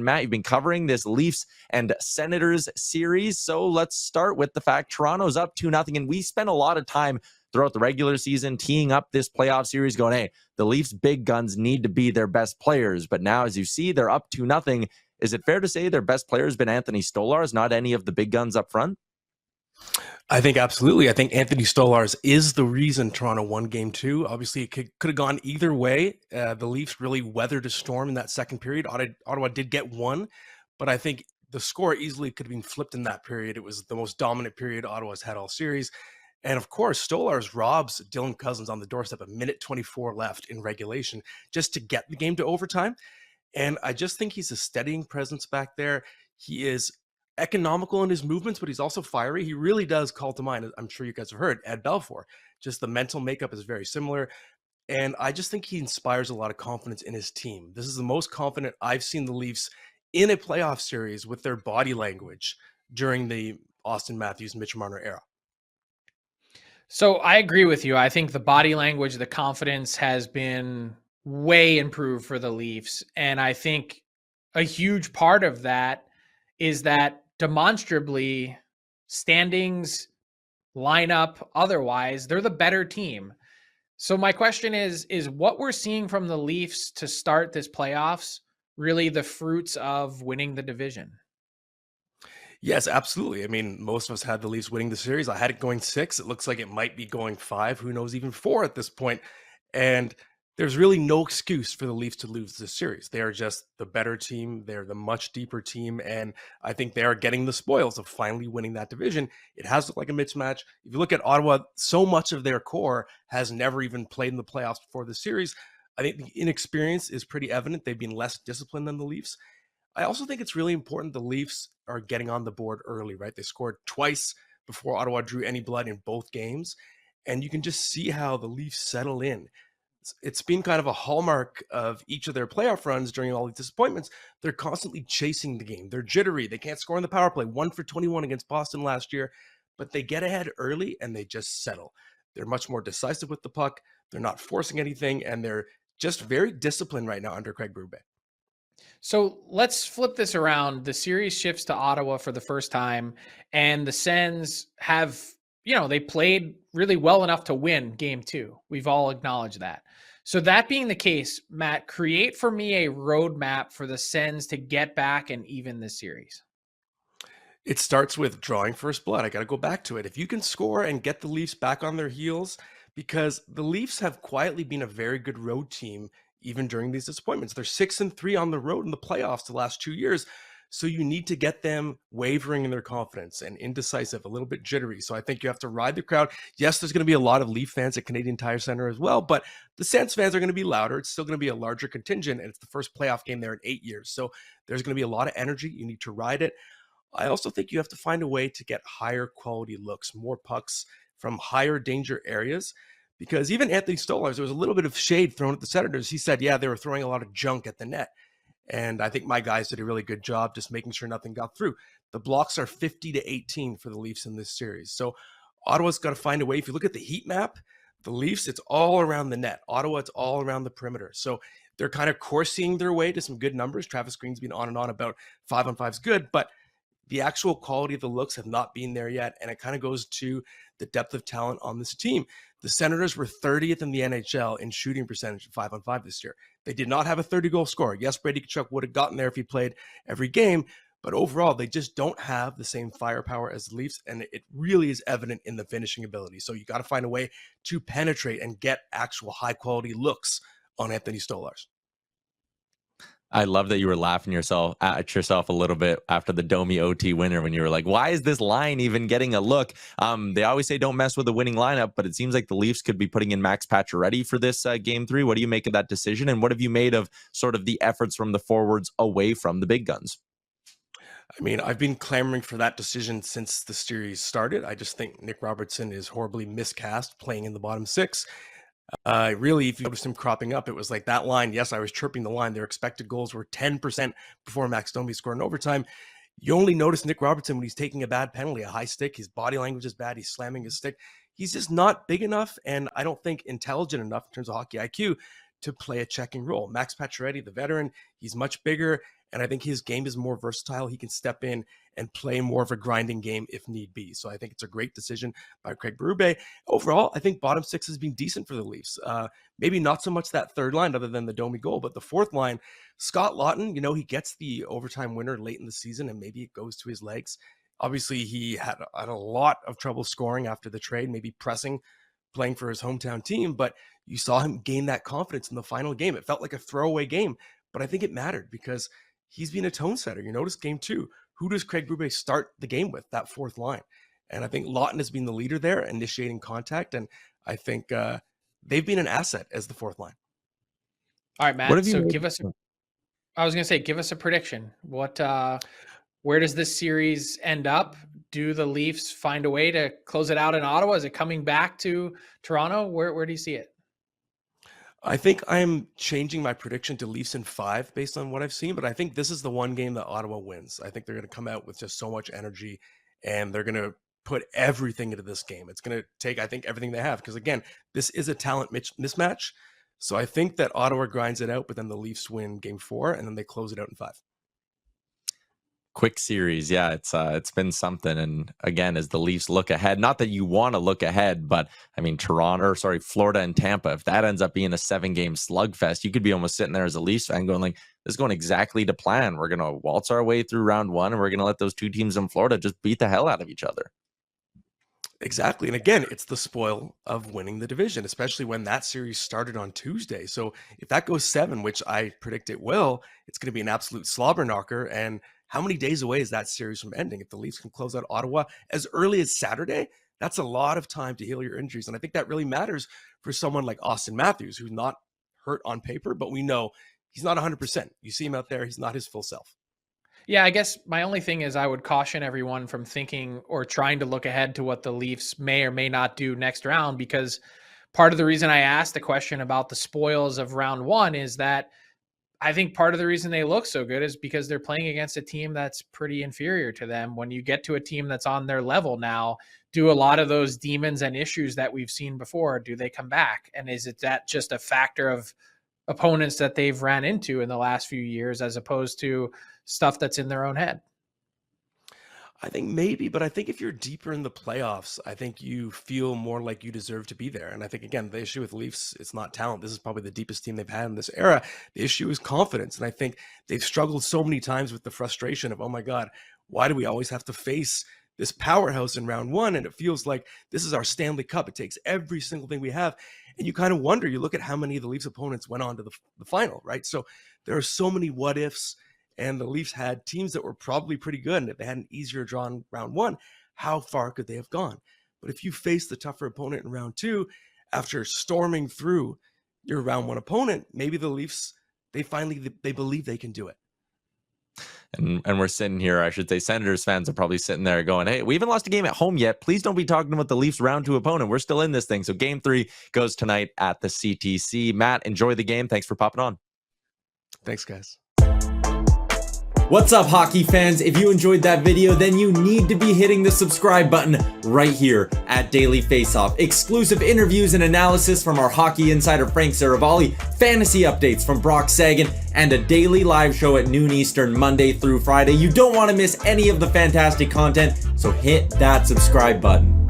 Matt, you've been covering this Leafs and Senators series. So let's start with the fact Toronto's up 2-0. And we spent a lot of time throughout the regular season teeing up this playoff series going, hey, the Leafs big guns need to be their best players. But now, as you see, they're up 2-0. Is it fair to say their best player has been Anthony Stolarz, not any of the big guns up front? I think absolutely. I think Anthony Stolarz is the reason Toronto won game 2. Obviously, it could have gone either way. The Leafs really weathered a storm in that second period. Ottawa did get one, but I think the score easily could have been flipped in that period. It was the most dominant period Ottawa's had all series. And of course, Stolarz robs Dylan Cousins on the doorstep, a minute 24 left in regulation, just to get the game to overtime. And I just think he's a steadying presence back there. He is economical in his movements, but he's also fiery. He really does call to mind, I'm sure you guys have heard, Ed Belfour. Just the mental makeup is very similar. And I just think he inspires a lot of confidence in his team. This is the most confident I've seen the Leafs in a playoff series with their body language during the Austin Matthews, Mitch Marner era. So I agree with you. I think the body language, the confidence has been way improved for the Leafs. And I think a huge part of that is that demonstrably standings, lineup, otherwise, they're the better team. So my question is what we're seeing from the Leafs to start this playoffs really the fruits of winning the division? Yes, absolutely. I mean, most of us had the Leafs winning the series. I had it going 6. It looks like it might be going 5. Who knows, even 4 at this point. And there's really no excuse for the Leafs to lose this series. They are just the better team. They're the much deeper team. And I think they are getting the spoils of finally winning that division. It has looked like a mismatch. If you look at Ottawa, so much of their core has never even played in the playoffs before the series. I think the inexperience is pretty evident. They've been less disciplined than the Leafs. I also think it's really important the Leafs are getting on the board early, right? They scored twice before Ottawa drew any blood in both games. And you can just see how the Leafs settle in. It's been kind of a hallmark of each of their playoff runs during all these disappointments. They're constantly chasing the game. They're jittery. They can't score on the power play. 1 for 21 against Boston last year. But they get ahead early and they just settle. They're much more decisive with the puck. They're not forcing anything. And they're just very disciplined right now under Craig Berube. So let's flip this around. The series shifts to Ottawa for the first time, and the Sens have, they played really well enough to win game 2. We've all acknowledged that. So that being the case, Matt, create for me a roadmap for the Sens to get back and even this series. It starts with drawing first blood. I got to go back to it. If you can score and get the Leafs back on their heels, because the Leafs have quietly been a very good road team even during these disappointments. They're 6-3 on the road in the playoffs the last 2 years. So you need to get them wavering in their confidence and indecisive, a little bit jittery. So I think you have to ride the crowd. Yes, there's going to be a lot of Leaf fans at Canadian Tire Center as well, but the Sens fans are going to be louder. It's still going to be a larger contingent, and it's the first playoff game there in 8 years. So there's going to be a lot of energy. You need to ride it. I also think you have to find a way to get higher quality looks, more pucks from higher danger areas. Because even Anthony Stolarz, there was a little bit of shade thrown at the Senators. He said, yeah, they were throwing a lot of junk at the net. And I think my guys did a really good job just making sure nothing got through. The blocks are 50-18 for the Leafs in this series. So Ottawa's got to find a way. If you look at the heat map, the Leafs, it's all around the net. Ottawa, it's all around the perimeter. So they're kind of coursing their way to some good numbers. Travis Green's been on and on about 5-on-5 is good, but the actual quality of the looks have not been there yet. And it kind of goes to the depth of talent on this team. The Senators were 30th in the NHL in shooting percentage of 5-on-5 this year. They did not have a 30-goal scorer. Yes, Brady Tkachuk would have gotten there if he played every game, but overall, they just don't have the same firepower as the Leafs, and it really is evident in the finishing ability. So you got to find a way to penetrate and get actual high-quality looks on Anthony Stolarz. I love that you were laughing at yourself a little bit after the Domi OT winner when you were like, why is this line even getting a look? They always say don't mess with a winning lineup, but it seems like the Leafs could be putting in Max Pacioretty for this game 3. What do you make of that decision? And what have you made of sort of the efforts from the forwards away from the big guns? I mean, I've been clamoring for that decision since the series started. I just think Nick Robertson is horribly miscast playing in the bottom 6. Really, if you noticed him cropping up, it was like that line. Yes, I was chirping the line. Their expected goals were 10% before Max Domi scored in overtime. You only notice Nick Robertson when he's taking a bad penalty, a high stick. His body language is bad. He's slamming his stick. He's just not big enough, and I don't think intelligent enough in terms of hockey IQ to play a checking role. Max Pacioretty, the veteran, he's much bigger, and I think his game is more versatile. He can step in and play more of a grinding game if need be. So I think it's a great decision by Craig Berube. Overall, I think bottom six has been decent for the Leafs. Maybe not so much that third line other than the Domi goal, but the fourth line, Scott Laughton, he gets the overtime winner late in the season and maybe it goes to his legs. Obviously, he had a lot of trouble scoring after the trade, maybe pressing, playing for his hometown team, but you saw him gain that confidence in the final game. It felt like a throwaway game, but I think it mattered because he's been a tone setter. You notice game 2, who does Craig Berube start the game with? That fourth line. And I think Laughton has been the leader there, initiating contact, and I think they've been an asset as the fourth line. All right, Matt, so give us a prediction. Where does this series end up? Do the Leafs find a way to close it out in Ottawa? Is it coming back to Toronto? Where do you see it? I think I'm changing my prediction to Leafs in 5 based on what I've seen, but I think this is the one game that Ottawa wins. I think they're going to come out with just so much energy and they're going to put everything into this game. It's going to take, I think, everything they have because, again, this is a talent mismatch. So I think that Ottawa grinds it out, but then the Leafs win game 4 and then they close it out in 5. Quick series. Yeah, it's been something. And again, as the Leafs look ahead, not that you want to look ahead, but I mean, Florida and Tampa, if that ends up being a 7-game slugfest, you could be almost sitting there as a Leafs fan going like, this is going exactly to plan. We're going to waltz our way through round 1 and we're going to let those 2 teams in Florida just beat the hell out of each other. Exactly. And again, it's the spoil of winning the division, especially when that series started on Tuesday. So if that goes 7, which I predict it will, it's going to be an absolute slobber knocker. And how many days away is that series from ending? If the Leafs can close out Ottawa as early as Saturday, that's a lot of time to heal your injuries. And I think that really matters for someone like Austin Matthews, who's not hurt on paper, but we know he's not 100%. You see him out there, he's not his full self. Yeah, I guess my only thing is I would caution everyone from thinking or trying to look ahead to what the Leafs may or may not do next round, because part of the reason I asked the question about the spoils of round 1 is that I think part of the reason they look so good is because they're playing against a team that's pretty inferior to them. When you get to a team that's on their level now, do a lot of those demons and issues that we've seen before, do they come back? And is it that just a factor of opponents that they've ran into in the last few years as opposed to stuff that's in their own head? I think maybe, but I think if you're deeper in the playoffs, I think you feel more like you deserve to be there. And I think, again, the issue with Leafs, it's not talent. This is probably the deepest team they've had in this era. The issue is confidence. And I think they've struggled so many times with the frustration of, oh my God, why do we always have to face this powerhouse in round 1? And it feels like this is our Stanley Cup. It takes every single thing we have. And you kind of wonder, you look at how many of the Leafs opponents went on to the final, right? So there are so many what ifs. And the Leafs had teams that were probably pretty good. And if they had an easier draw in round 1, how far could they have gone? But if you face the tougher opponent in round 2, after storming through your round 1 opponent, maybe the Leafs, they believe they can do it. And we're sitting here, I should say, Senators fans are probably sitting there going, hey, we haven't lost a game at home yet. Please don't be talking about the Leafs round 2 opponent. We're still in this thing. So game 3 goes tonight at the CTC. Matt, enjoy the game. Thanks for popping on. Thanks, guys. What's up, hockey fans? If you enjoyed that video, then you need to be hitting the subscribe button right here at Daily Faceoff. Exclusive interviews and analysis from our hockey insider Frank Seravalli, fantasy updates from Brock Sagan, and a daily live show at noon Eastern, Monday through Friday. You don't want to miss any of the fantastic content, so hit that subscribe button.